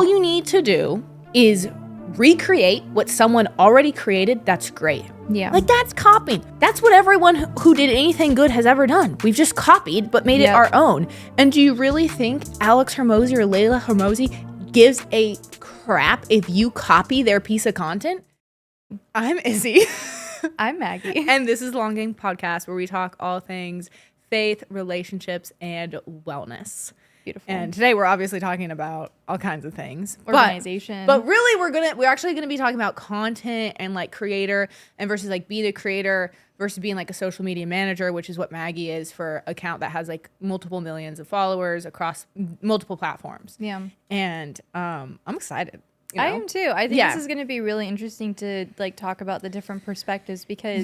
all you need to do is recreate what someone already created. That's great. Yeah. Like, that's copying. That's what everyone who did anything good has ever done. We've just copied, but made it our own. And do you really think Alex Hormozy or Layla Hormozy gives a crap if you copy their piece of content? I'm Izzy. I'm Maggie. And this is Long Game Podcast, where we talk all things faith, relationships, and wellness. Beautiful. And today we're obviously talking about all kinds of things. Organization. But really we're actually gonna be talking about content and like creator and versus like being a creator versus being like a social media manager, which is what Maggie is for an account that has like multiple millions of followers across multiple platforms. Yeah. And I'm excited. You know? I am too. I think this is going to be really interesting to like talk about the different perspectives because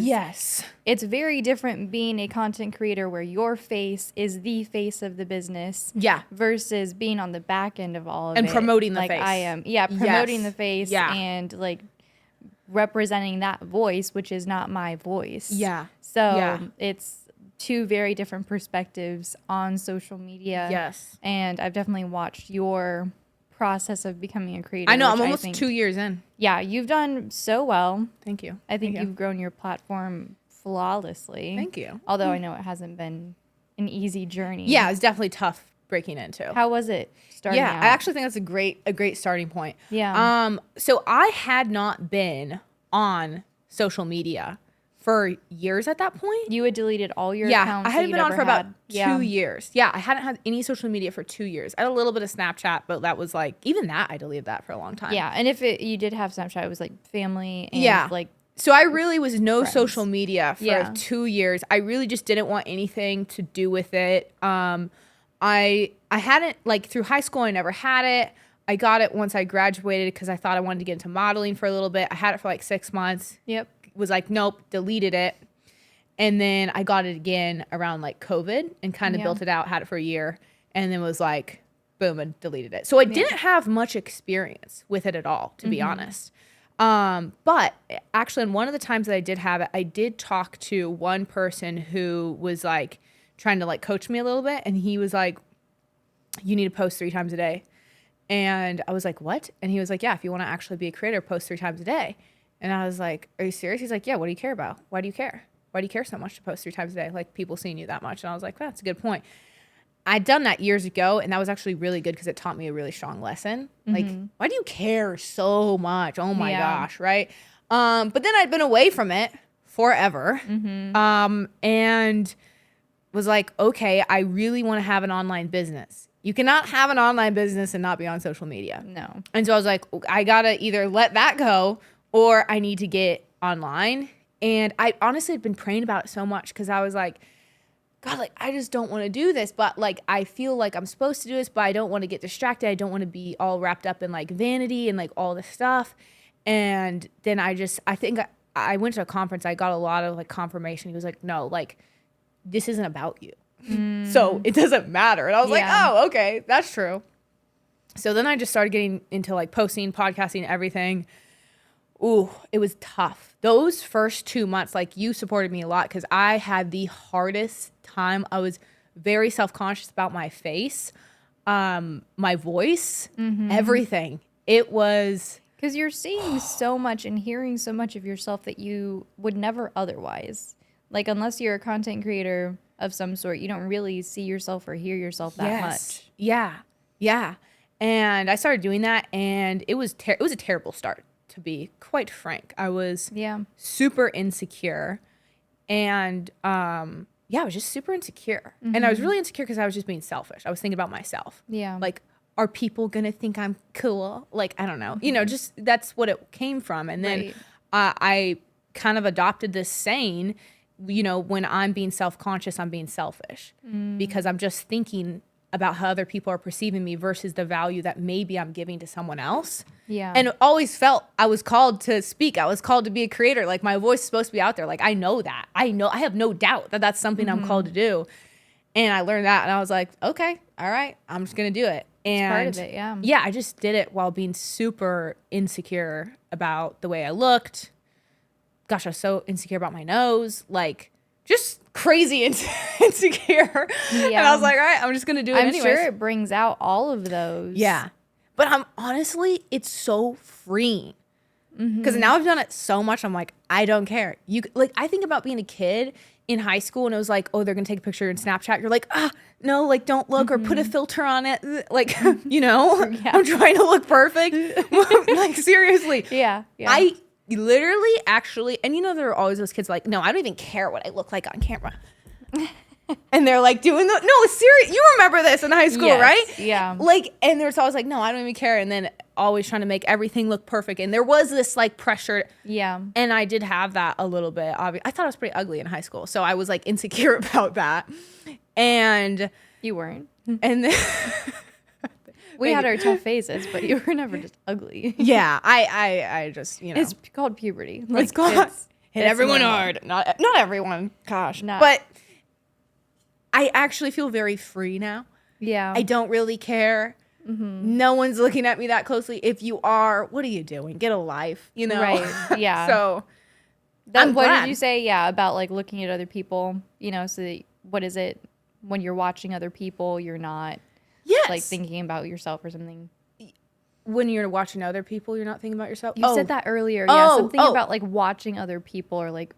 it's very different being a content creator where your face is the face of the business. Yeah. Versus being on the back end of all of it. And promoting the face. Like I am. Yeah. Promoting the face and like representing that voice, which is not my voice. Yeah. So it's two very different perspectives on social media. Yes. And I've definitely watched your process of becoming a creator. I know, I'm almost 2 years in. Yeah, you've done so well. Thank you. I think you've grown your platform flawlessly. Thank you. Although I know it hasn't been an easy journey. Yeah, it's definitely tough breaking into. How was it starting out? I actually think that's a great starting point. Yeah. So I had not been on social media for years at that point. You had deleted all your accounts. I hadn't been on for about 2 years. Yeah, I hadn't had any social media for 2 years. I had a little bit of Snapchat, but that was like, even that, I deleted that for a long time. Yeah, and if you did have Snapchat, it was like family and like. So I really was no friends. social media for 2 years. I really just didn't want anything to do with it. I hadn't, like, through high school, I never had it. I got it once I graduated because I thought I wanted to get into modeling for a little bit. I had it for like 6 months. Yep. Was like, nope, deleted it. And then I got it again around like COVID and kind of built it out, had it for a year, and then was like, boom, and deleted it. So I didn't have much experience with it at all, to be honest. But actually, in one of the times that I did have it, I did talk to one person who was like trying to like coach me a little bit. And he was like, you need to post 3 times a day. And I was like, what? And he was like, yeah, if you want to actually be a creator, post 3 times a day. And I was like, are you serious? He's like, yeah, what do you care about? Why do you care? Why do you care so much to post 3 times a day? Like, people seeing you that much. And I was like, that's a good point. I'd done that years ago, and that was actually really good because it taught me a really strong lesson. Like, why do you care so much? Oh my gosh, right? But then I'd been away from it forever. And was like, okay, I really want to have an online business. You cannot have an online business and not be on social media. No. And so I was like, I gotta either let that go or I need to get online. And I honestly had been praying about it so much because I was like, God, like, I just don't want to do this. But like, I feel like I'm supposed to do this, but I don't want to get distracted. I don't want to be all wrapped up in like vanity and like all this stuff. And then I think I went to a conference. I got a lot of like confirmation. He was like, no, like, this isn't about you. So it doesn't matter. And I was like, oh, okay, that's true. So then I just started getting into like posting, podcasting, everything. Ooh, it was tough. Those first 2 months, like, you supported me a lot because I had the hardest time. I was very self-conscious about my face, my voice, everything. It was... Because you're seeing so much and hearing so much of yourself that you would never otherwise. Like, unless you're a content creator of some sort, you don't really see yourself or hear yourself that much. Yeah. And I started doing that, and it was a terrible start, to be quite frank. I was super insecure, and I was just super insecure. And I was really insecure because I was just being selfish. I was thinking about myself. Yeah. Like, are people gonna think I'm cool? Like, I don't know. You know, just that's what it came from. And then I kind of adopted this saying, you know, when I'm being self-conscious, I'm being selfish because I'm just thinking about how other people are perceiving me versus the value that maybe I'm giving to someone else. Yeah. And always felt I was called to speak. I was called to be a creator. Like, my voice is supposed to be out there. Like, I know that. I have no doubt that that's something I'm called to do. And I learned that, and I was like, okay, all right, I'm just going to do it. And it's part of it, yeah, I just did it while being super insecure about the way I looked. Gosh, I was so insecure about my nose. Like, just crazy insecure. Yeah. And I was like, all right, I'm just going to do it anyways. I'm sure it brings out all of those. Yeah. But I'm honestly, it's so freeing. Because now I've done it so much, I'm like, I don't care. I think about being a kid in high school and it was like, oh, they're gonna take a picture in Snapchat. You're like, no, like don't look or put a filter on it. Like, I'm trying to look perfect. Like seriously. Yeah. I literally actually, and there are always those kids like, no, I don't even care what I look like on camera. And they're like doing no, serious. You remember this in high school, right? Yeah. Like, and there's always like, no, I don't even care. And then always trying to make everything look perfect. And there was this like pressure. Yeah. And I did have that a little bit. I thought I was pretty ugly in high school. So I was like insecure about that. And you weren't. And then we had our tough phases, but you were never just ugly. Yeah. I just, It's called puberty. Like, it's called hit everyone hard. Not everyone. Gosh. No. But I actually feel very free now. Yeah. I don't really care. No one's looking at me that closely. If you are, what are you doing? Get a life, Right. Yeah. So what did you say? Yeah. About like looking at other people, so that, what is it when you're watching other people, you're not like thinking about yourself or something. When you're watching other people, you're not thinking about yourself. You said that earlier. Yeah. Something about like watching other people or like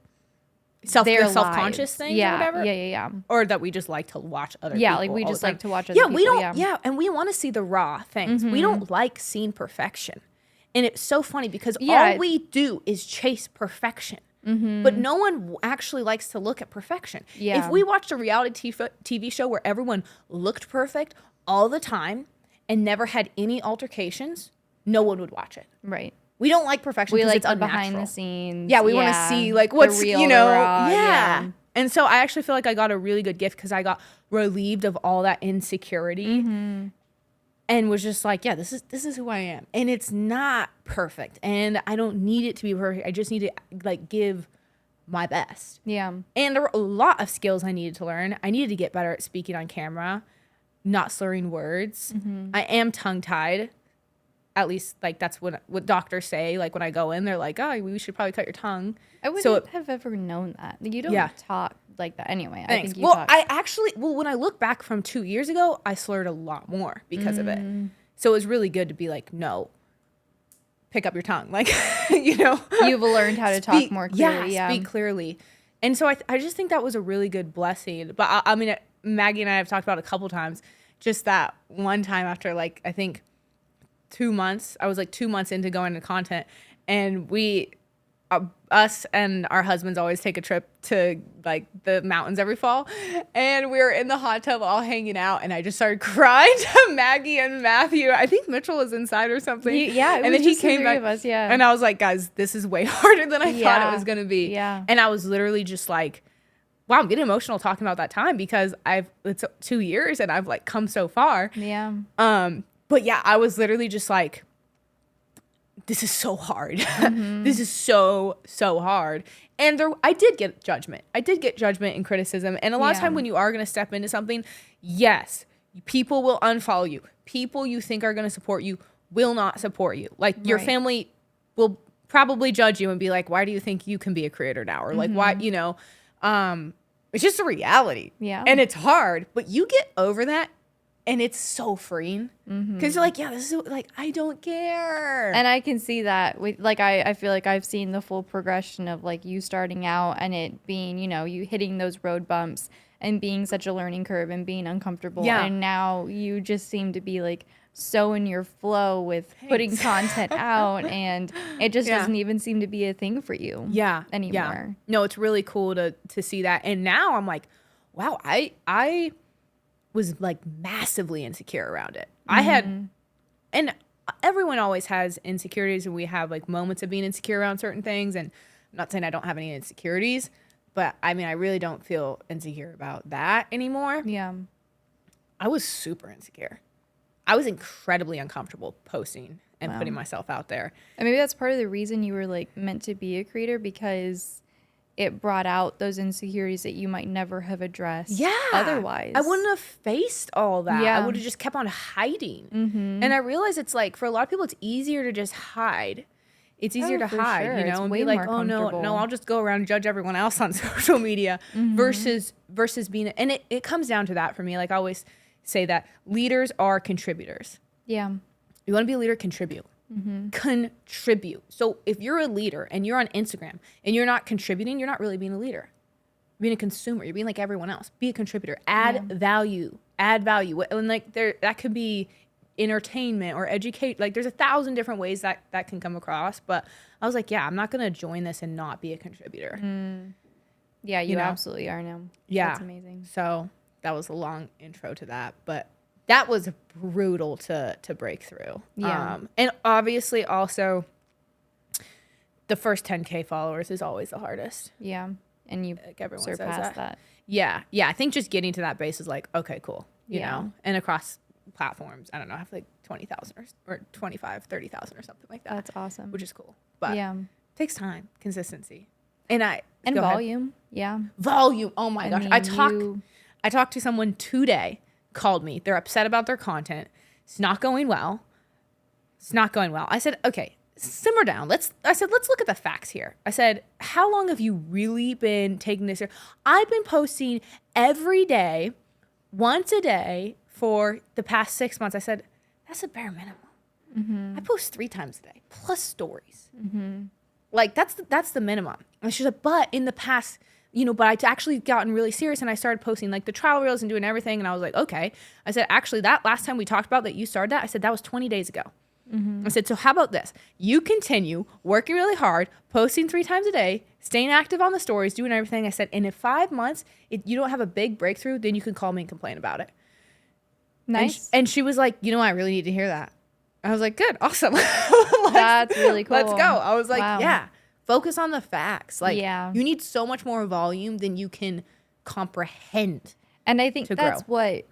self-conscious things or whatever. Yeah. Or that we just like to watch other people. Yeah, like we just like to watch other people. We don't and we want to see the raw things. We don't like seeing perfection. And it's so funny because all we do is chase perfection. But no one actually likes to look at perfection. Yeah. If we watched a reality TV show where everyone looked perfect all the time and never had any altercations, no one would watch it. Right. We don't like perfection because it's unnatural. Behind the scenes. Yeah, we want to see like what's, the real, the raw, yeah. And so I actually feel like I got a really good gift because I got relieved of all that insecurity and was just like, yeah, this is who I am. And it's not perfect. And I don't need it to be perfect. I just need to like give my best. Yeah. And there were a lot of skills I needed to learn. I needed to get better at speaking on camera, not slurring words. I am tongue-tied. At least, like, that's what doctors say. Like, when I go in, they're like, oh, we should probably cut your tongue. I wouldn't have ever known that. You don't talk like that anyway. Thanks. I think you talk. When I look back from 2 years ago, I slurred a lot more because of it. So it was really good to be like, no, pick up your tongue. Like, You've learned how to talk more clearly. Yeah, speak clearly. And so I just think that was a really good blessing. But I mean, Maggie and I have talked about it a couple times. Just that one time after, like, I think 2 months, I was like 2 months into going to content, and us and our husbands always take a trip to like the mountains every fall, and we were in the hot tub all hanging out, and I just started crying to Maggie and Matthew. I think Mitchell was inside or something. And then he came back, and I was like, guys, this is way harder than I thought it was gonna be. Yeah. And I was literally just like, wow, I'm getting emotional talking about that time because it's 2 years and I've like come so far. Yeah. But yeah, I was literally just like, this is so hard. This is so hard. And I did get judgment. I did get judgment and criticism. And a lot of time when you are going to step into something, yes, people will unfollow you. People you think are going to support you will not support you. Like your family will probably judge you and be like, why do you think you can be a creator now? Or like, why, it's just a reality. Yeah. And it's hard, but you get over that. And it's so freeing because you're like, yeah, this is like, I don't care. And I can see that. I feel like I've seen the full progression of like you starting out and it being, you hitting those road bumps and being such a learning curve and being uncomfortable. Yeah. And now you just seem to be like so in your flow with putting content out, and it just doesn't even seem to be a thing for you anymore. Yeah. No, it's really cool to see that. And now I'm like, wow, I was like massively insecure around it. I had, and everyone always has insecurities, and we have like moments of being insecure around certain things. And I'm not saying I don't have any insecurities, but I mean, I really don't feel insecure about that anymore. Yeah. I was super insecure. I was incredibly uncomfortable posting and putting myself out there. And maybe that's part of the reason you were like meant to be a creator, because it brought out those insecurities that you might never have addressed otherwise. I wouldn't have faced all that. Yeah. I would have just kept on hiding. And I realize it's like, for a lot of people, it's easier to just hide. It's easier to hide, sure. and be like, oh, no, I'll just go around and judge everyone else on social media versus being, and it comes down to that for me. Like I always say that leaders are contributors. Yeah. You want to be a leader, contribute. Contribute. So if you're a leader and you're on Instagram and you're not contributing, you're not really being a leader. You're being a consumer. You're being like everyone else. Be a contributor. Add value. Add value. And like that could be entertainment or educate. Like there's 1,000 different ways that can come across. But I was like, yeah, I'm not going to join this and not be a contributor. Yeah, you absolutely are now. Yeah. That's amazing. So that was a long intro to that. But that was brutal to break through. Yeah. And obviously also the first 10K followers is always the hardest. Yeah. And you like everyone surpassed that. Yeah. Yeah. I think just getting to that base is like, okay, cool. You know, and across platforms, I don't know, I have like 20,000 or 25, 30,000 or something like that. That's awesome. Which is cool. But yeah, it takes time, consistency. And volume. Yeah. Volume. Oh my gosh. I talked to someone today, called me. They're upset about their content. It's not going well. I said, okay, simmer down. Let's look at the facts here. I said, how long have you really been taking this here? I've been posting every day, once a day for the past 6 months. I said, that's a bare minimum. I post 3 times a day plus stories. Like that's the minimum. And she's like, but in the past, but I'd actually gotten really serious and I started posting like the trial reels and doing everything. And I was like, okay. I said, actually, that last time we talked about that you started that, I said, that was 20 days ago. I said, so how about this? You continue working really hard, posting 3 times a day, staying active on the stories, doing everything. I said, and in 5 months, if you don't have a big breakthrough, then you can call me and complain about it. Nice. And she was like, I really need to hear that. I was like, good, awesome. That's really cool. Let's go. I was like, yeah, focus on the facts. Like, you need so much more volume than you can comprehend. And I think that's what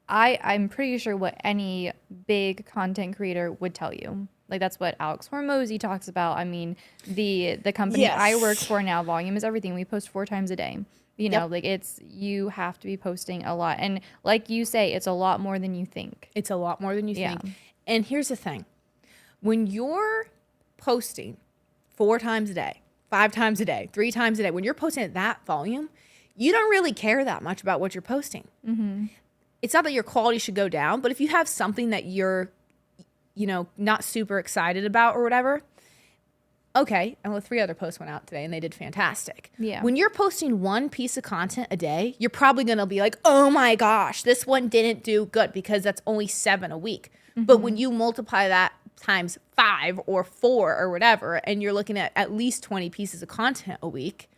I'm pretty sure what any big content creator would tell you. Like that's what Alex Hormozy talks about. I mean, the company I work for now, volume is everything. We post 4 times a day. Like you have to be posting a lot. And like you say, it's a lot more than you think. It's a lot more than you think. And here's the thing. When you're posting 4 times a day, 5 times a day, 3 times a day, when you're posting at that volume, you don't really care that much about what you're posting. It's not that your quality should go down, but if you have something that you're, not super excited about or whatever, okay. And 3 other posts went out today and they did fantastic. Yeah. When you're posting 1 piece of content a day, you're probably going to be like, oh my gosh, this one didn't do good because that's only 7 a week. But when you multiply that times 5 or 4 or whatever, and you're looking at least 20 pieces of content a week,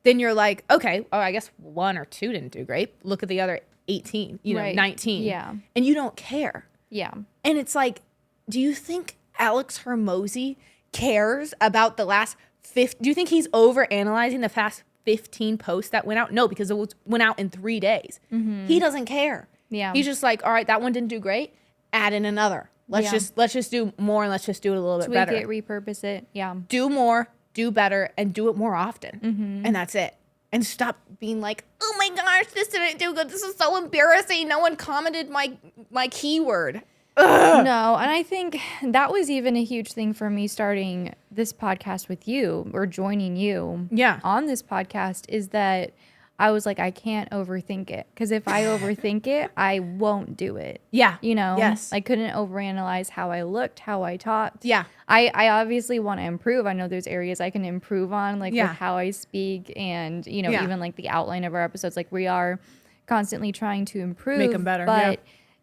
then you're like, okay, I guess 1 or 2 didn't do great. Look at the other 18, 19. Yeah. And you don't care. Yeah. And it's like, do you think Alex Hormozy cares about the last 50? Do you think he's over analyzing the past 15 posts that went out? No, because it went out in 3 days. He doesn't care. Yeah. He's just like, all right, that one didn't do great. Add in another. Let's just do more and let's just do it a little bit better. Tweak it, repurpose it. Yeah. Do more, do better, and do it more often. And that's it. And stop being like, oh my gosh, this didn't do good. This is so embarrassing. No one commented my keyword. Ugh. No, and I think that was even a huge thing for me starting this podcast with you or joining you on this podcast is that I was like, I can't overthink it. Because if I overthink it, I won't do it. Yeah. Yes. I couldn't overanalyze how I looked, how I talked. Yeah. I obviously want to improve. I know there's areas I can improve on, like with how I speak and, even like the outline of our episodes. Like we are constantly trying to improve. Make them better. But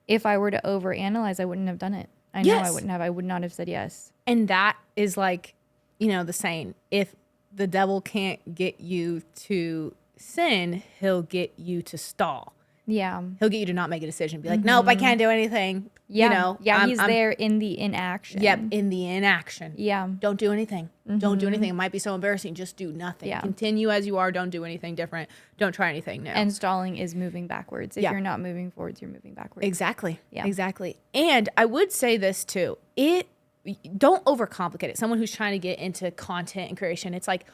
if I were to overanalyze, I wouldn't have done it. I know I wouldn't have. I would not have said yes. And that is like, the saying, if the devil can't get you to sin, he'll get you to stall. Yeah. He'll get you to not make a decision. Be like, nope, I can't do anything. Yeah. He's there in the inaction. Yep, in the inaction. Yeah. Don't do anything. Don't do anything. It might be so embarrassing. Just do nothing. Yeah. Continue as you are. Don't do anything different. Don't try anything new. And stalling is moving backwards. If you're not moving forwards, you're moving backwards. Exactly. Yeah. Exactly. And I would say this too. Don't overcomplicate it. Someone who's trying to get into content and creation, it's like,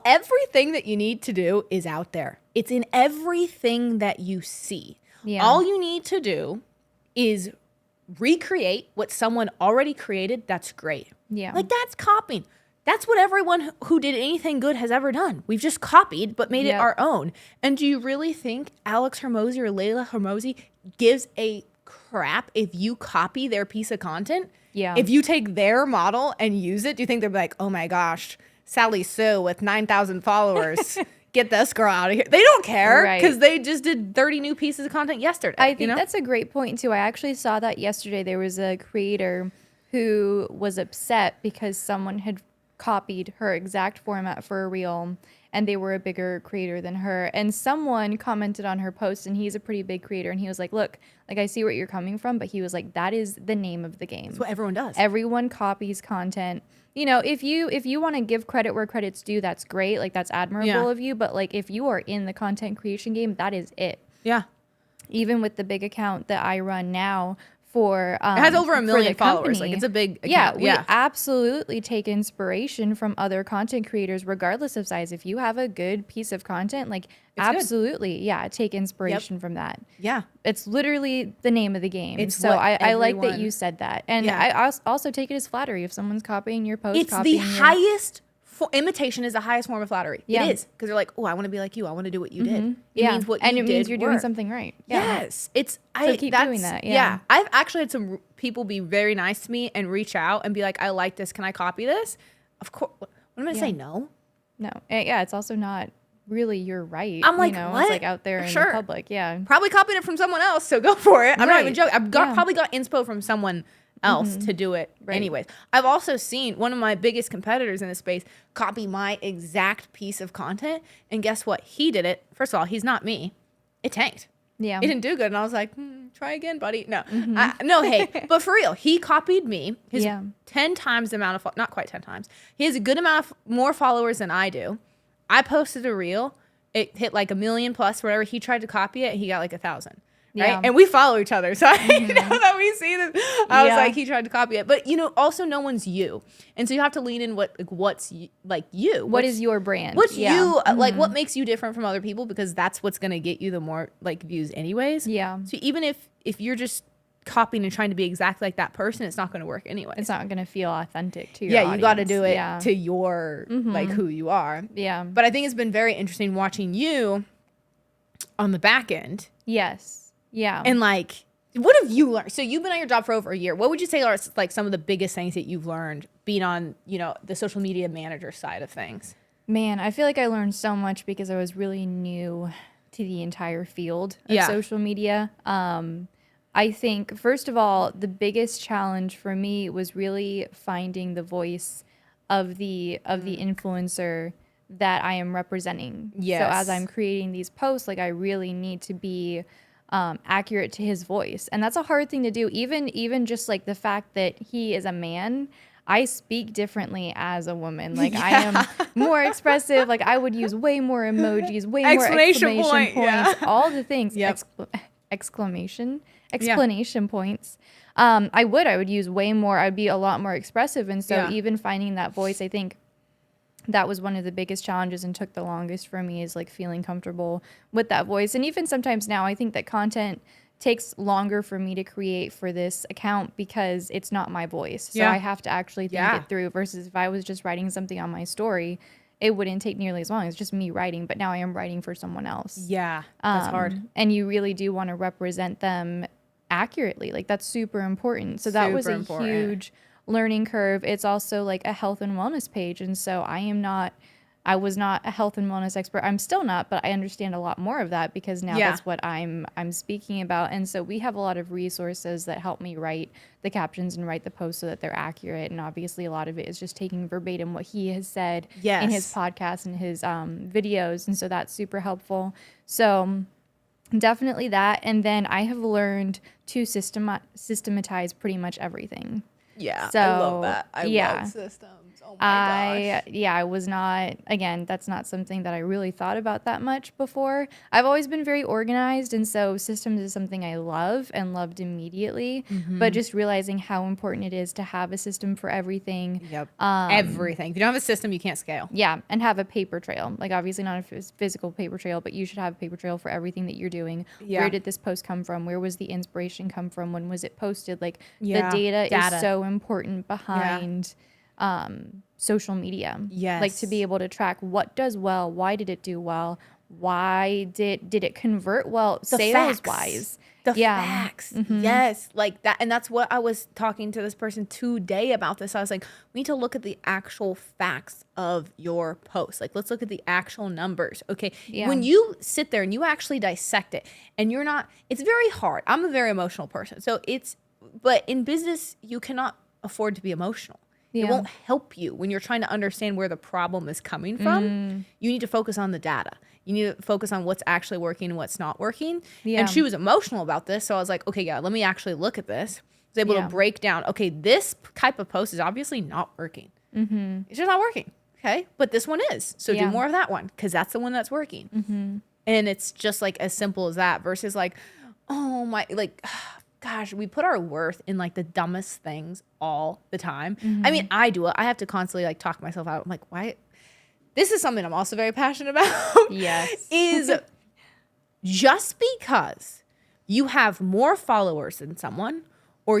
everything that you need to do is out there. It's in everything that you see. Yeah. All you need to do is recreate what someone already created. That's great. Yeah. Like that's copying. That's what everyone who did anything good has ever done. We've just copied, but made it our own. And do you really think Alex Hormozy or Layla Hormozy gives a crap if you copy their piece of content. Yeah. If you take their model and use it, do you think they're like, oh my gosh, Sally Sue with 9,000 followers, get this girl out of here? They don't care because they just did 30 new pieces of content yesterday. I think that's a great point too. I actually saw that yesterday. There was a creator who was upset because someone had copied her exact format for a reel, and they were a bigger creator than her. And someone commented on her post, and he's a pretty big creator, and he was like, look, like, I see where you're coming from, but he was like, that is the name of the game. That's what everyone does. Everyone copies content. You know, if you want to give credit where credit's due, that's great. Like, that's admirable of you. But like, if you are in the content creation game, that is it. Yeah. Even with the big account that I run now, for it has over 1 million followers. Like, it's a big account. We absolutely take inspiration from other content creators, regardless of size. If you have a good piece of content, like, it's absolutely good. Take inspiration from that. It's literally the name of the game. So I like that you said that, and I also take it as flattery if someone's copying your post. It's the highest. Imitation is the highest form of flattery. It is, because they're like, oh, I want to be like you. I want to do what you did. It means what you did. And it means you're doing something right. Yes. So keep doing that. I've actually had some people be very nice to me and reach out and be like, I like this. Can I copy this? Of course. What am I going to say? No. No. It's also not really your right. I'm like, what? It's like out there in the public. Probably copied it from someone else, so go for it. I'm not even joking. I've probably got inspo from someone else to do it anyways. I've also seen one of my biggest competitors in this space copy my exact piece of content, and guess what? He did it. First of all, he's not me. It tanked. It didn't do good, and I was like, try again, buddy. No, hey, but for real, he copied me. His 10 times the amount of, not quite 10 times. He has a good amount of more followers than I do. I posted a reel. It hit like 1 million plus, whatever. He tried to copy it. He got like 1,000. Right. And we follow each other. So I know that we see this. I was like, he tried to copy it. But, also no one's you. And so you have to lean in what's like you. What is your brand? What's you? Like, what makes you different from other people? Because that's what's going to get you the more like views anyways. Yeah. So even if you're just copying and trying to be exactly like that person, it's not going to work anyway. It's not going to feel authentic to your audience. You got to do it to your, like, who you are. Yeah. But I think it's been very interesting watching you on the back end. Yes. Yeah. And like, what have you learned? So you've been on your job for over a year. What would you say are like some of the biggest things that you've learned being on, the social media manager side of things? Man, I feel like I learned so much because I was really new to the entire field of social media. I think, first of all, the biggest challenge for me was really finding the voice of the influencer that I am representing. Yes. So as I'm creating these posts, like, I really need to be accurate to his voice. And that's a hard thing to do. Even just like the fact that he is a man, I speak differently as a woman. Like, I am more expressive. Like, I would use way more emojis, way more exclamation points, all the things. Explanation points. I would use way more. I'd be a lot more expressive. And so even finding that voice, I think that was one of the biggest challenges and took the longest for me, is like feeling comfortable with that voice. And even sometimes now, I think that content takes longer for me to create for this account because it's not my voice. So I have to actually think it through, versus if I was just writing something on my story, it wouldn't take nearly as long. It's just me writing, but now I am writing for someone else. Yeah, that's hard. And you really do want to represent them accurately. Like, that's super important. So that was a huge learning curve. It's also like a health and wellness page, and so I was not a health and wellness expert. I'm still not, but I understand a lot more of that because now that's what I'm speaking about. And so we have a lot of resources that help me write the captions and write the posts so that they're accurate. And obviously a lot of it is just taking verbatim what he has said in his podcast and his videos, and so that's super helpful. So definitely that. And then I have learned to systematize pretty much everything. Yeah, so, I love that. I love systems. Oh my gosh. I was not, again, that's not something that I really thought about that much before. I've always been very organized, and so systems is something I love and loved immediately, but just realizing how important it is to have a system for everything. Everything. If you don't have a system, you can't scale. Yeah, and have a paper trail. Like, obviously not a physical paper trail, but you should have a paper trail for everything that you're doing. Where did this post come from? Where was the inspiration come from? When was it posted? Like, the data is so important behind social media. Like, to be able to track what does well, why did it do well, why did it convert well, sales wise. The facts. Yes. Like that. And that's what I was talking to this person today about this. I was like, we need to look at the actual facts of your post. Like, let's look at the actual numbers. Okay. Yeah. When you sit there and you actually dissect it and you're not, it's very hard. I'm a very emotional person. So but in business, you cannot afford to be emotional. Yeah. It won't help you when you're trying to understand where the problem is coming from. You need to focus on the data. You need to focus on what's actually working and what's not working. Yeah. And she was emotional about this. So I was like, okay, yeah, let me actually look at this. I was able to break down, okay, this type of post is obviously not working. It's just not working. Okay. But this one is. So do more of that one because that's the one that's working. And it's just like as simple as that versus like, oh my, like, gosh, we put our worth in like the dumbest things all the time. I mean, I do it. I have to constantly like talk myself out. I'm like, why? This is something I'm also very passionate about. Yes. Is just because you have more followers than someone or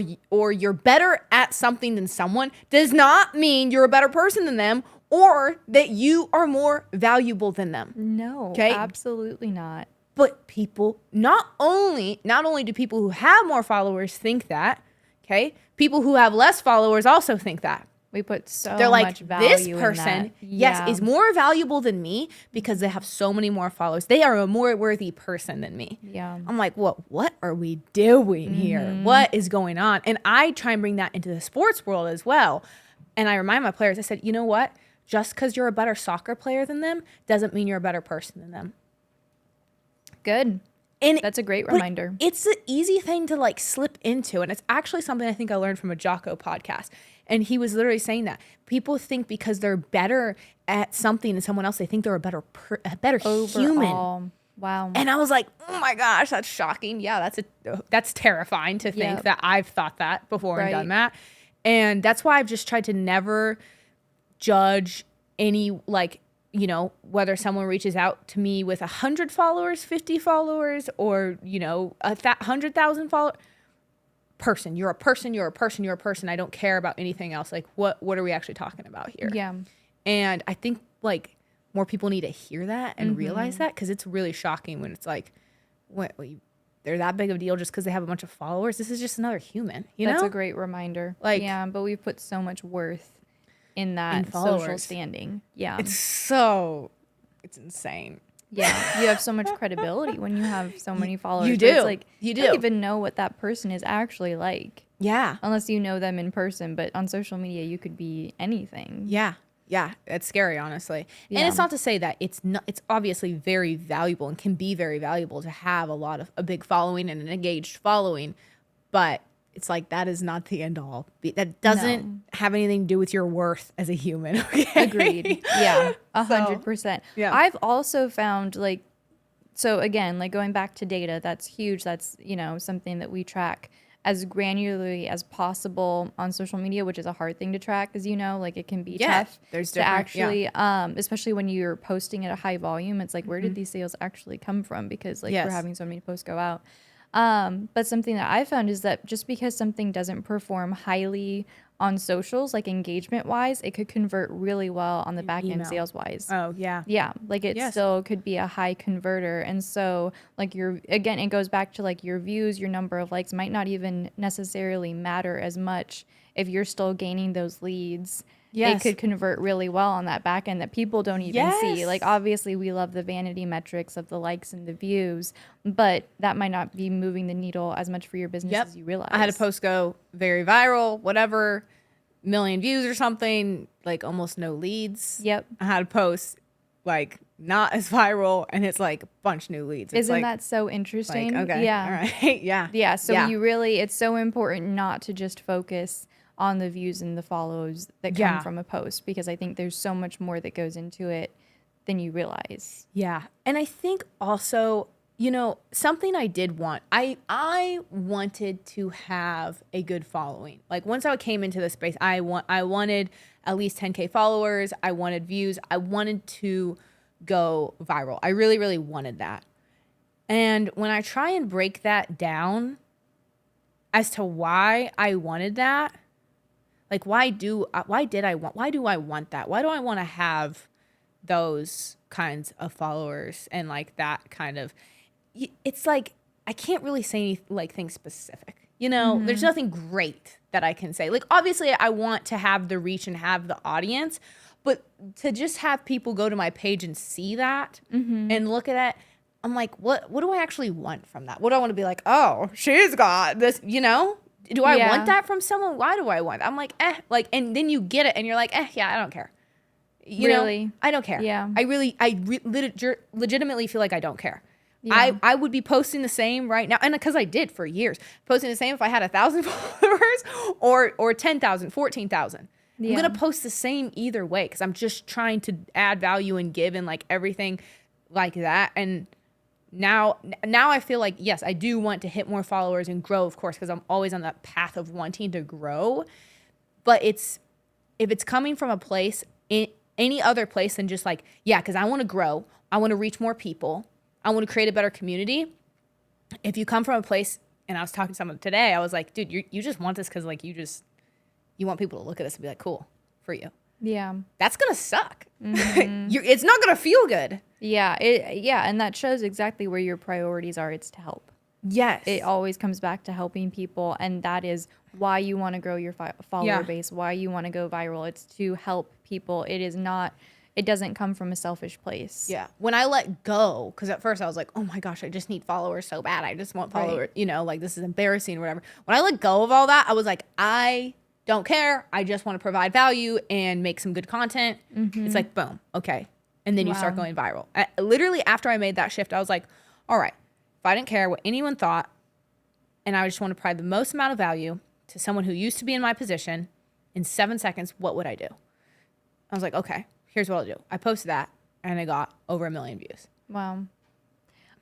you're better at something than someone does not mean you're a better person than them or that you are more valuable than them. No, okay? Absolutely not. But people, not only do people who have more followers think that, okay? People who have less followers also think that. We put so much value this person, in that. Yes, is more valuable than me because they have so many more followers. They are a more worthy person than me. Yeah. I'm like, what are we doing here? What is going on? And I try and bring that into the sports world as well. And I remind my players, I said, you know what? Just because you're a better soccer player than them doesn't mean you're a better person than them. Good. And that's a great reminder. It's an easy thing to like slip into. And it's actually something I think I learned from a Jocko podcast. And he was literally saying that people think because they're better at something than someone else, they think they're a better human. Wow. And I was like, oh my gosh, that's shocking. Yeah, that's terrifying to think that I've thought that before and done that. And that's why I've just tried to never judge any, like, you know, whether someone reaches out to me with 100 followers, 50 followers, or, you know, 100,000 followers. You're a person. I don't care about anything else. Like, what are we actually talking about here? Yeah. And I think, like, more people need to hear that and realize that because it's really shocking when it's like, they're that big of a deal just because they have a bunch of followers. This is just another human, you know? That's a great reminder. Like, yeah, but we've put so much worth in that social standing. Yeah. It's insane. Yeah. You have so much credibility when you have so many followers. You do. It's like, you don't even know what that person is actually like. Yeah. Unless you know them in person. But on social media, you could be anything. Yeah. Yeah. It's scary, honestly. Yeah. And it's not to say that it's obviously very valuable and can be very valuable to have a big following and an engaged following. But it's like, that is not the end all. That doesn't have anything to do with your worth as a human. Okay? Agreed. Yeah. 100%. Yeah. I've also found, like, so again, like going back to data, that's huge. That's, you know, something that we track as granularly as possible on social media, which is a hard thing to track, as you know, like it can be tough to actually, especially when you're posting at a high volume. It's like, where did these sales actually come from? Because like we're having so many posts go out. But something that I found is that just because something doesn't perform highly on socials, like engagement wise, it could convert really well on the back end sales wise. Oh yeah. Yeah. Like it still could be a high converter. And so like again, it goes back to like your views, your number of likes might not even necessarily matter as much if you're still gaining those leads. It could convert really well on that back end that people don't even see. Like, obviously, we love the vanity metrics of the likes and the views, but that might not be moving the needle as much for your business as you realize. I had a post go very viral, whatever, million views or something, like almost no leads. Yep. I had a post like not as viral, and it's like a bunch new leads. Isn't that so interesting? Like, okay. Yeah. All right. Yeah. Yeah. So it's so important not to just focus on the views and the follows that come from a post, because I think there's so much more that goes into it than you realize. Yeah. And I think also, you know, something I did want, I wanted to have a good following. Like once I came into this space, I wanted at least 10K followers. I wanted views. I wanted to go viral. I really, really wanted that. And when I try and break that down as to why I wanted that, like, why do I want that? Why do I want to have those kinds of followers and like that kind of, it's like, I can't really say any like things specific. You know, there's nothing great that I can say. Like, obviously, I want to have the reach and have the audience, but to just have people go to my page and see that and look at it, I'm like, what do I actually want from that? What do I want to be like, oh, she's got this, you know? Do I want that from someone? Why do I want that? I'm like, like, and then you get it and you're like, yeah, I don't care. You know, I don't care. Yeah. I legitimately feel like I don't care. Yeah. I would be posting the same right now. And because I did for years, posting the same if I had 1,000 followers or 10,000, 14,000. I'm going to post the same either way because I'm just trying to add value and give and like everything like that. And now I feel like, yes, I do want to hit more followers and grow, of course, because I'm always on that path of wanting to grow. But if it's coming from a place, any other place than just like, yeah, because I want to grow, I want to reach more people, I want to create a better community. If you come from a place, and I was talking to someone today, I was like, dude, you just want this because like you want people to look at this and be like, cool for you. Yeah. That's going to suck. It's not going to feel good. Yeah. And that shows exactly where your priorities are. It's to help. Yes. It always comes back to helping people. And that is why you want to grow your follower base, why you want to go viral. It's to help people. It doesn't come from a selfish place. Yeah. When I let go, because at first I was like, oh my gosh, I just need followers so bad. I just want followers, you know, like this is embarrassing or whatever. When I let go of all that, I was like, I don't care. I just want to provide value and make some good content. It's like, boom. Okay. And then you start going viral. Literally after I made that shift, I was like, all right, if I didn't care what anyone thought and I just want to provide the most amount of value to someone who used to be in my position in 7 seconds, what would I do? I was like, okay, here's what I'll do. I posted that and I got over 1 million views. Wow.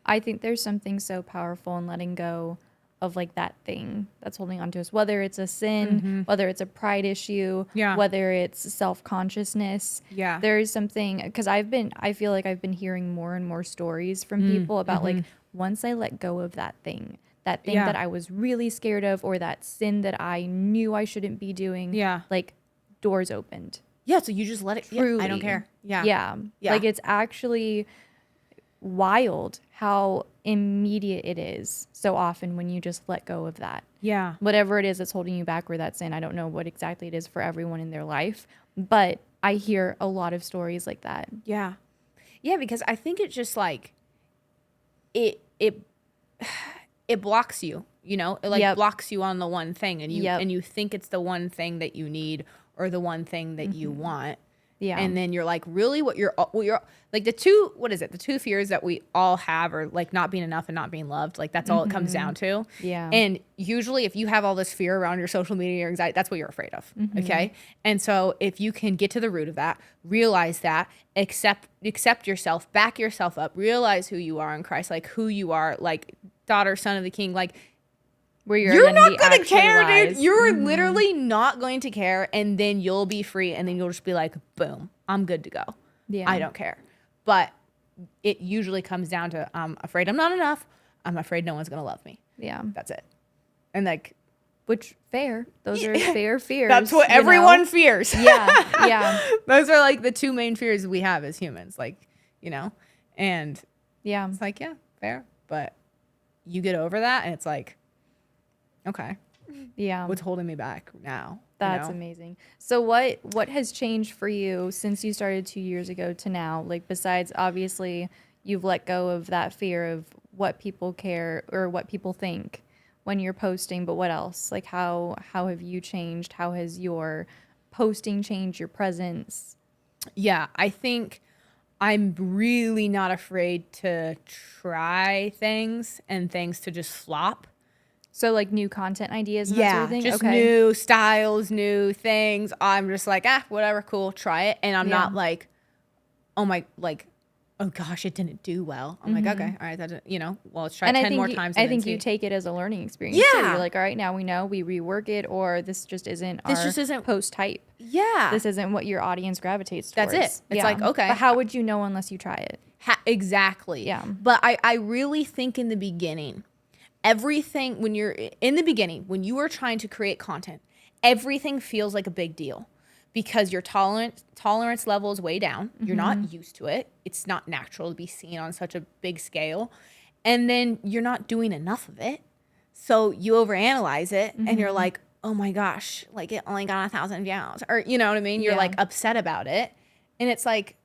I think there's something so powerful in letting go of like that thing that's holding on to us, whether it's a sin, whether it's a pride issue, whether it's self-consciousness. Yeah. There is something, because I feel like I've been hearing more and more stories from people about like, once I let go of that thing that I was really scared of, or that sin that I knew I shouldn't be doing, like doors opened. Yeah. So you just let it, I don't care. Yeah. Like it's actually wild how immediate it is so often when you just let go of that. Yeah. Whatever it is that's holding you back or that's in, I don't know what exactly it is for everyone in their life, but I hear a lot of stories like that. Yeah. Yeah, because I think it's just like it blocks you, you know? It like blocks you on the one thing and you think it's the one thing that you need or the one thing that you want. Yeah. And then you're like, really what you're like the two fears that we all have are like not being enough and not being loved. Like that's all it comes down to. Yeah. And usually if you have all this fear around your social media or anxiety, that's what you're afraid of. Okay. And so if you can get to the root of that, realize that, accept yourself, back yourself up, realize who you are in Christ, like who you are, like daughter, son of the King, like where you're not going to care, dude. You're literally not going to care. And then you'll be free. And then you'll just be like, boom, I'm good to go. Yeah. I don't care. But it usually comes down to, I'm afraid I'm not enough. I'm afraid no one's going to love me. Yeah. That's it. And like, which fair. Those are fair fears. That's what everyone fears. Yeah. Yeah. Those are like the two main fears we have as humans. Like, you know, and it's like, yeah, fair. But you get over that and it's like, okay. Yeah. What's holding me back now? That's amazing. So what has changed for you since you started 2 years ago to now? Like besides obviously you've let go of that fear of what people care or what people think when you're posting, but what else? Like how have you changed? How has your posting changed, your presence? Yeah, I think I'm really not afraid to try things and things to just flop. So like new content ideas and that sort of thing? Just new styles, new things. I'm just like, whatever, cool, try it. And I'm not like, oh gosh, it didn't do well. I'm like, okay, all right, that, well, let's try 10 more times. I think you take it as a learning experience. Yeah. Too. You're like, all right, now we know, we rework it, or this just isn't our post type. Yeah. This isn't what your audience gravitates towards. That's it. It's like, okay. But how would you know unless you try it? Exactly. Yeah. But I really think in the beginning, when you are trying to create content, everything feels like a big deal because your tolerance level is way down. You're not used to it. It's not natural to be seen on such a big scale. and then you're not doing enough of it. So you overanalyze it and you're like, oh my gosh, like it only got 1,000 views, or you know what I mean? You're like upset about it. And it's like,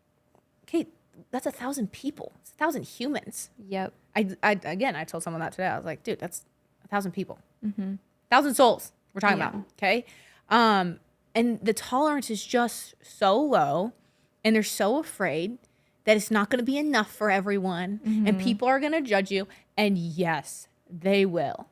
okay, that's 1,000 people. It's 1,000 humans. Yep. I told someone that today. I was like, dude, that's 1,000 people. 1,000 souls we're talking about. Okay. And the tolerance is just so low, and they're so afraid that it's not going to be enough for everyone, and people are going to judge you. And yes, they will.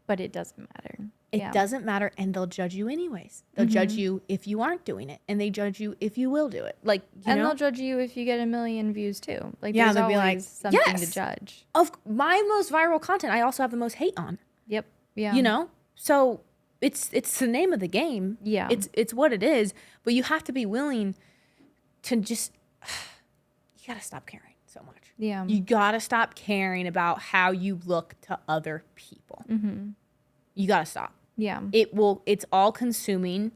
But it doesn't matter. It doesn't matter, and they'll judge you anyways. They'll judge you if you aren't doing it, and they judge you if you will do it. Like, they'll judge you if you get 1 million views too. Like, there's they'll always be like, something to judge. Of my most viral content, I also have the most hate on. Yep. Yeah. You know, so it's the name of the game. Yeah. It's what it is. But you have to be willing to just. You gotta stop caring so much. Yeah. You gotta stop caring about how you look to other people. You gotta stop. Yeah. It's all consuming.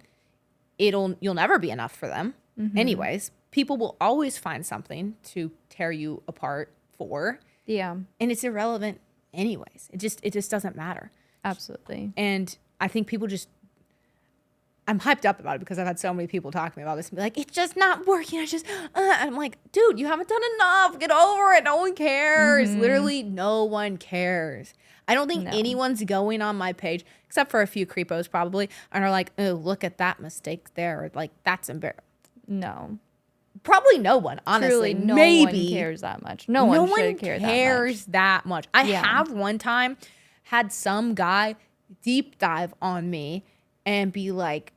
You'll never be enough for them. Anyways, people will always find something to tear you apart for. Yeah. And it's irrelevant anyways. It just doesn't matter. Absolutely. And I think people I'm hyped up about it because I've had so many people talk to me about this and be like, it's just not working. And I'm like, dude, you haven't done enough. Get over it. No one cares. Literally, no one cares. I don't think anyone's going on my page, except for a few creepos probably, and are like, oh, look at that mistake there. Or like, that's embarrassing. No. Probably no one, honestly. Truly, no Maybe. one cares that much. No one should care that much. I have one time had some guy deep dive on me and be like,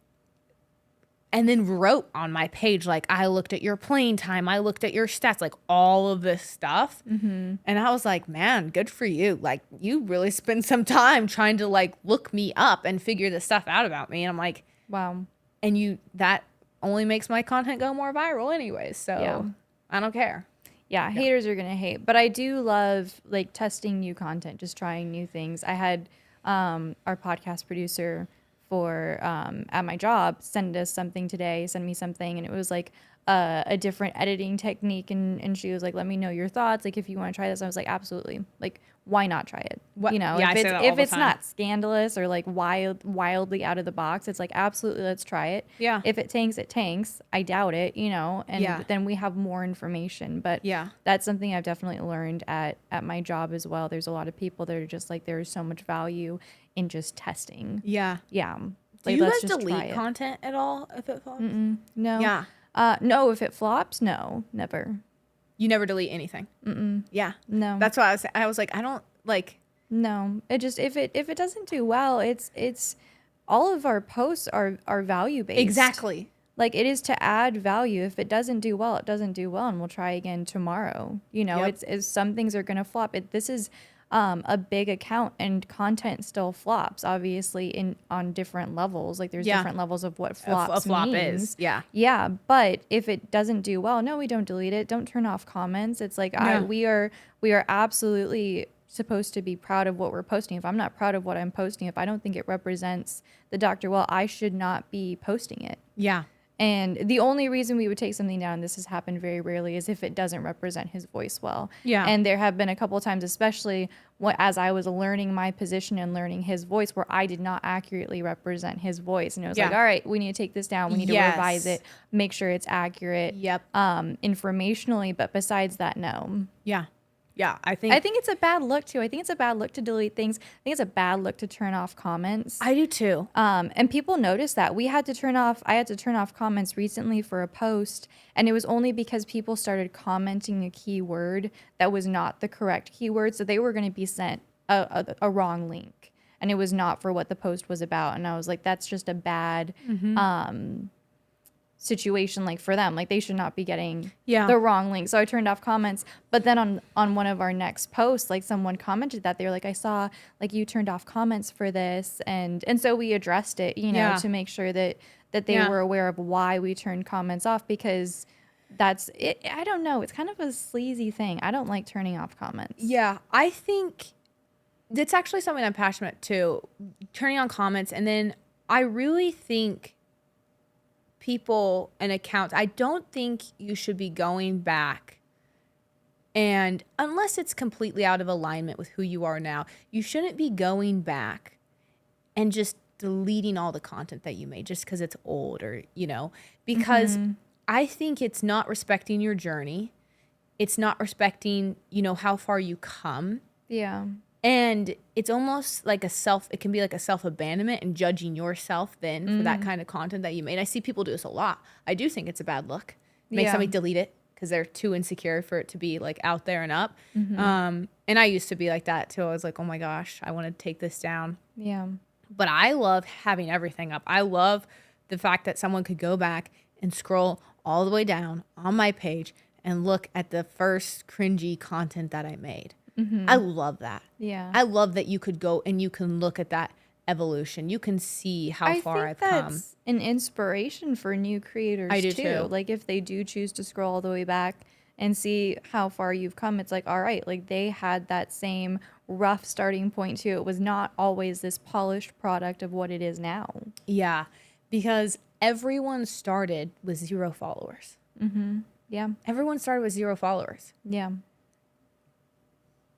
and then wrote on my page, like, I looked at your playing time, I looked at your stats, like all of this stuff. And I was like, man, good for you. Like, you really spend some time trying to like look me up and figure this stuff out about me. And I'm like, wow. And that only makes my content go more viral anyways. So I don't care. Yeah, haters are going to hate. But I do love like testing new content, just trying new things. I had our podcast producer for at my job send me something today, and it was like a different editing technique, and she was like, let me know your thoughts, like if you want to try this. I was like, absolutely, like why not try it? You know, if it's not scandalous or like wildly out of the box, it's like absolutely, let's try it. Yeah. If it tanks, it tanks. I doubt it, you know, and then we have more information. But that's something I've definitely learned at my job as well. There's a lot of people that are just like, there is so much value in just testing. Yeah. Do you guys delete content at all if it flops? No. Yeah. No, if it flops, no, never. You never delete anything. Yeah. No. That's why I was like, I don't like. No, it just if it doesn't do well, it's all of our posts are value based. Exactly. Like it is to add value. If it doesn't do well, it doesn't do well, and we'll try again tomorrow. You know, it's some things are gonna flop. This is a big account, and content still flops, obviously on different levels. Like there's different levels of what flops a flop means. is. Yeah. But if it doesn't do well, no, we don't delete it. Don't turn off comments. It's like we are absolutely supposed to be proud of what we're posting. If I'm not proud of what I'm posting, if I don't think it represents the doctor well, I should not be posting it. Yeah. And the only reason we would take something down, this has happened very rarely, is if it doesn't represent his voice well. Yeah. And there have been a couple of times, especially as I was learning my position and learning his voice, where I did not accurately represent his voice. And it was like, all right, we need to take this down. We need to revise it, make sure it's accurate informationally. But besides that, no. Yeah. Yeah, I think it's a bad look too. I think it's a bad look to delete things. I think it's a bad look to turn off comments. I do too. And people notice that. I had to turn off comments recently for a post, and it was only because people started commenting a keyword that was not the correct keyword, so they were going to be sent a wrong link, and it was not for what the post was about. And I was like, that's just a bad situation, like for them, like they should not be getting the wrong link. So I turned off comments. But then on one of our next posts, like someone commented that they were like, I saw like you turned off comments for this, and so we addressed it, you know, to make sure that they were aware of why we turned comments off, because that's it. I don't know, it's kind of a sleazy thing. I don't like turning off comments. Yeah, I think it's actually something I'm passionate to, turning on comments. And then I really think people and accounts, I don't think you should be going back And unless it's completely out of alignment with who you are now, you shouldn't be going back and just deleting all the content that you made just because it's old or, because I think it's not respecting your journey. It's not respecting, how far you come. Yeah. And it's almost like it can be like a self-abandonment and judging yourself then for that kind of content that you made. I see people do this a lot. I do think it's a bad look. Make somebody delete it because they're too insecure for it to be like out there and up. And I used to be like that too. I was like, oh my gosh, I want to take this down. Yeah. But I love having everything up. I love the fact that someone could go back and scroll all the way down on my page and look at the first cringy content that I made. I love that. Yeah. I love that you could go and you can look at that evolution. You can see how far I've come. I think that's an inspiration for new creators I do too. Like if they do choose to scroll all the way back and see how far you've come, it's like, all right, like they had that same rough starting point too. It was not always this polished product of what it is now. Yeah, because everyone started with 0 followers. Yeah. Everyone started with 0 followers. Yeah.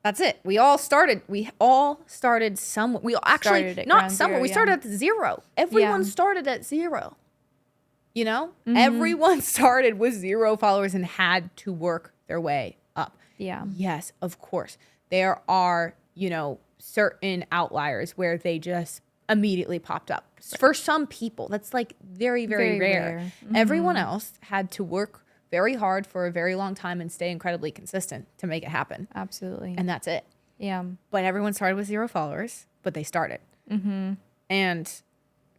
That's it. We all started somewhere. We actually, started not somewhere. We started at 0. Everyone started at 0. Everyone started with 0 followers and had to work their way up. Yeah. Yes, of course. There are, certain outliers where they just immediately popped up. Right. For some people, that's like very, very, very rare. Everyone else had to work very hard for a very long time and stay incredibly consistent to make it happen. Absolutely. And that's it. Yeah. But everyone started with 0 followers, but they started. And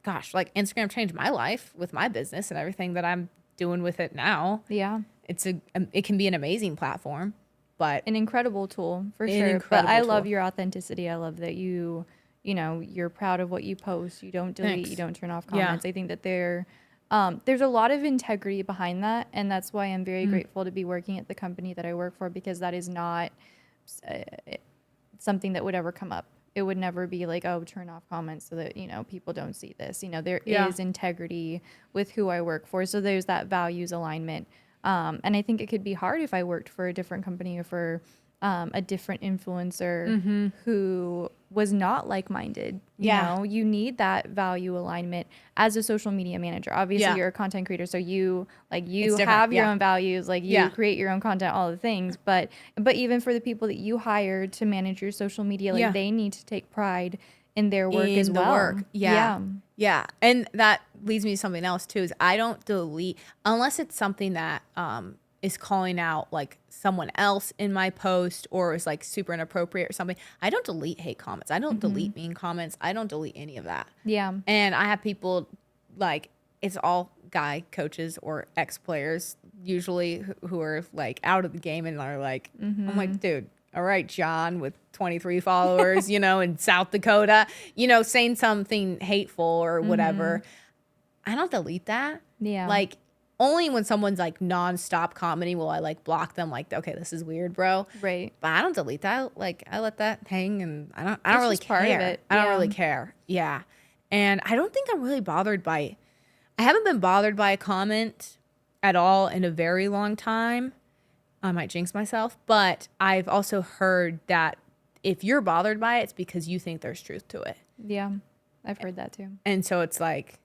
gosh, like Instagram changed my life with my business and everything that I'm doing with it now. Yeah. It can be an amazing platform, but an incredible tool for sure. But I love your authenticity. I love that you're proud of what you post. You don't delete, you don't turn off comments. I think that there's a lot of integrity behind that, and that's why I'm very grateful to be working at the company that I work for, because that is not something that would ever come up. It would never be like, oh, turn off comments so that, people don't see this. There is integrity with who I work for. So there's that values alignment. And I think it could be hard if I worked for a different company or for a different influencer who was not like-minded. You need that value alignment as a social media manager. Obviously, you're a content creator, so you have your own values, like you create your own content, all the things. But even for the people that you hire to manage your social media, like they need to take pride in their work as well. Yeah. And that leads me to something else too, is I don't delete unless it's something that is calling out like someone else in my post or is like super inappropriate or something. I don't delete hate comments. I don't delete mean comments. I don't delete any of that. Yeah. And I have people like, it's all guy coaches or ex-players usually who are like out of the game and are like, I'm like, dude, all right, John with 23 followers, in South Dakota, saying something hateful or whatever. I don't delete that. Yeah. Like only when someone's like nonstop commenting will I like block them like, okay, this is weird, bro. Right. But I don't delete that. Like I let that hang and I don't really care. Part of it. I don't really care. Yeah. And I don't think I'm really I haven't been bothered by a comment at all in a very long time. I might jinx myself, but I've also heard that if you're bothered by it, it's because you think there's truth to it. Yeah, I've heard that too. And so it's like,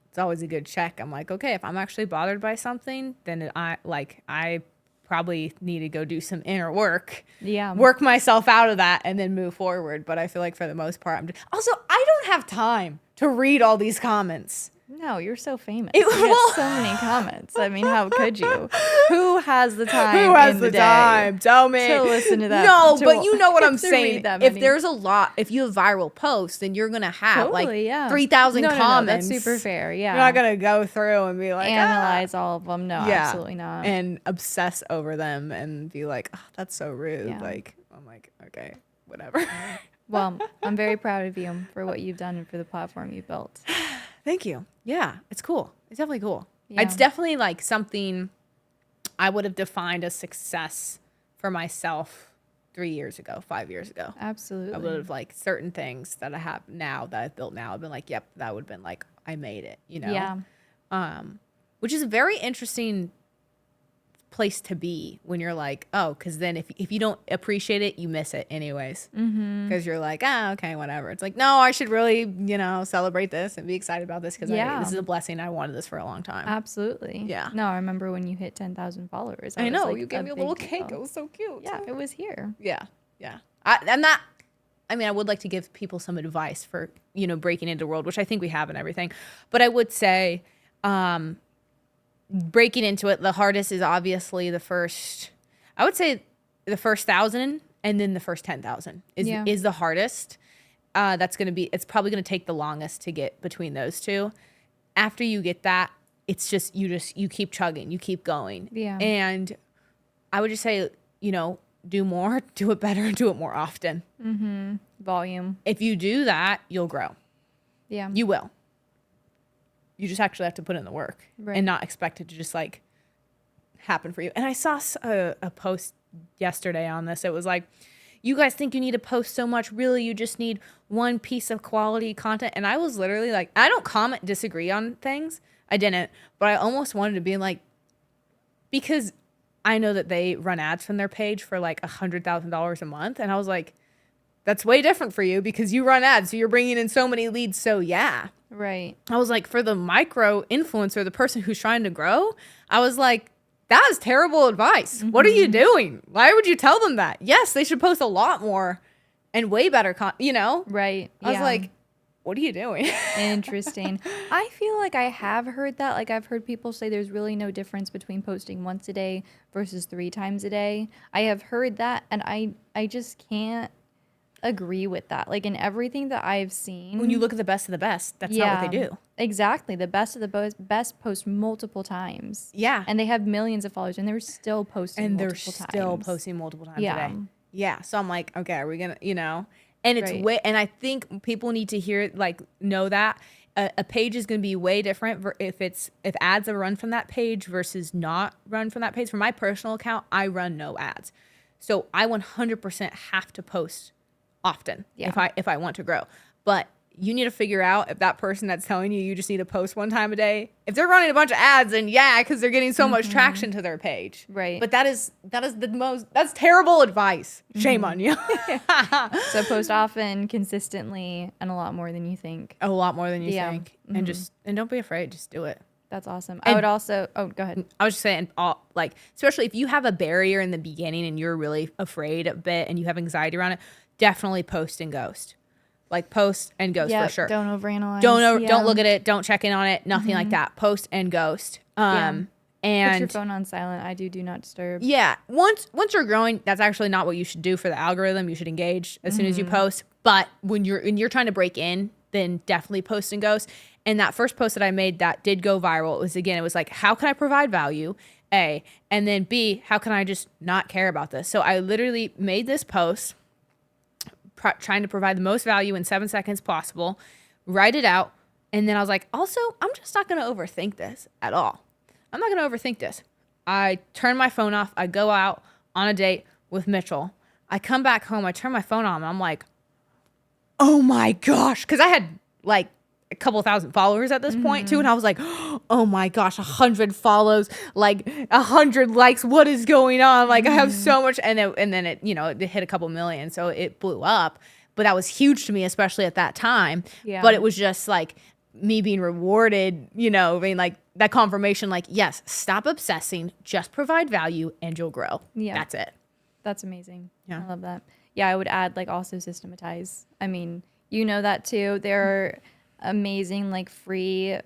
it's always a good check. I'm like, okay, if I'm actually bothered by something, then I probably need to go do some inner work. Yeah. Work myself out of that and then move forward. But I feel like for the most part, also, I don't have time to read all these comments. No, you're so famous. You get so many comments. I mean, how could you? Who has the time? Who has the time? Tell me. To listen to that. No, but you know what I'm saying. If there's a lot, if you have viral posts, then you're gonna have 3,000 comments. No, that's super fair. Yeah. You're not gonna go through and be like analyze all of them. No, absolutely not. And obsess over them and be like, oh, that's so rude. Yeah. Like, I'm like, okay, whatever. Well, I'm very proud of you for what you've done and for the platform you built. Thank you. Yeah, it's cool. It's definitely cool. Yeah. It's definitely like something I would have defined as success for myself 3 years ago, 5 years ago. Absolutely. I would have like certain things that I have now that I've built now. I've been like, yep, that would have been like, I made it, Yeah. Which is a very interesting place to be when you're like, oh, because then if you don't appreciate it, you miss it anyways. Because you're like, okay, whatever. It's like, no, I should really, celebrate this and be excited about this because this is a blessing. I wanted this for a long time. Absolutely. Yeah. No, I remember when you hit 10,000 followers. I know. You gave me a little cake. It was so cute. Yeah, it was here. Yeah. Yeah. I would like to give people some advice for, breaking into the world, which I think we have and everything. But I would say, breaking into it, the hardest is obviously the first 1,000 and then the first 10,000 is the hardest. It's probably going to take the longest to get between those two. After you get that, it's just, you keep chugging, you keep going. Yeah. And I would just say, do more, do it better, do it more often. Volume. If you do that, you'll grow. Yeah. You will. You just actually have to put in the work and not expect it to just like happen for you. And I saw a post yesterday on this. It was like, you guys think you need to post so much. Really, you just need one piece of quality content. And I was literally like, I don't disagree on things. I didn't. But I almost wanted to be like, because I know that they run ads from their page for like $100,000 a month. And I was like, that's way different for you because you run ads. So you're bringing in so many leads. So yeah. Right. I was like, for the micro influencer, the person who's trying to grow, I was like, that is terrible advice. What are you doing? Why would you tell them that? Yes, they should post a lot more and way better Right. I was like, what are you doing? Interesting. I feel like I have heard that. Like I've heard people say there's really no difference between posting once a day versus 3 times a day. I have heard that, and I just can't agree with that. Like in everything that I've seen, when you look at the best of the best, that's not what they do. Exactly. The best of the best post multiple times. Yeah. And they have millions of followers, and they're still posting multiple times. A day. Yeah. So I'm like, okay, are we gonna, and it's and I think people need to know that a page is going to be way different if ads are run from that page versus not run from that page. For my personal account, I run no ads. So I 100% have to post often if I want to grow. But you need to figure out if that person that's telling you just need to post one time a day, if they're running a bunch of ads, and because they're getting so much traction to their page. Right. But that's terrible advice. Shame on you. So post often, consistently, and a lot more than you think. A lot more than you think. And don't be afraid. Just do it. That's awesome. I would also, go ahead. I was just saying, especially if you have a barrier in the beginning and you're really afraid a bit and you have anxiety around it, definitely post and ghost. Like post and ghost for sure. Don't overanalyze. Don't look at it. Don't check in on it. Nothing like that. Post and ghost. And put your phone on silent. I do not disturb. Yeah. Once you're growing, that's actually not what you should do for the algorithm. You should engage as soon as you post. But when you're trying to break in, then definitely post and ghost. And that first post that I made that did go viral, it was like, how can I provide value? A. And then B, how can I just not care about this? So I literally made this post trying to provide the most value in 7 seconds possible, write it out, and then I was like, also, I'm just not going to overthink this at all. I'm not going to overthink this. I turn my phone off. I go out on a date with Mitchell. I come back home. I turn my phone on, and I'm like, oh my gosh, because I had like a couple thousand followers at this point too, and I was like, oh my gosh, 100 follows, like 100 likes, what is going on? Like I have so much, and then it it hit a couple million, so it blew up. But that was huge to me, especially at that time. Yeah. But it was just like me being rewarded, being like that confirmation, like, yes, stop obsessing, just provide value and you'll grow. Yeah, that's it. That's amazing. Yeah, I love that. Yeah, I would add like also systematize. I mean, that too. There are amazing like free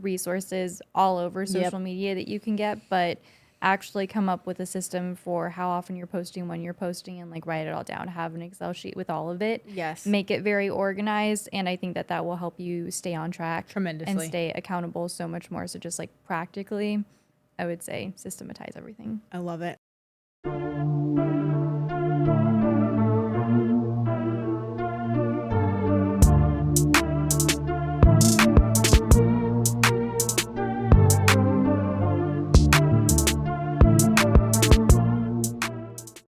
resources all over social media that you can get, but actually come up with a system for how often you're posting, when you're posting, and like write it all down, have an Excel sheet with all of it. Yes. Make it very organized, and I think that will help you stay on track tremendously and stay accountable so much more. So just like practically, I would say systematize everything. I love it.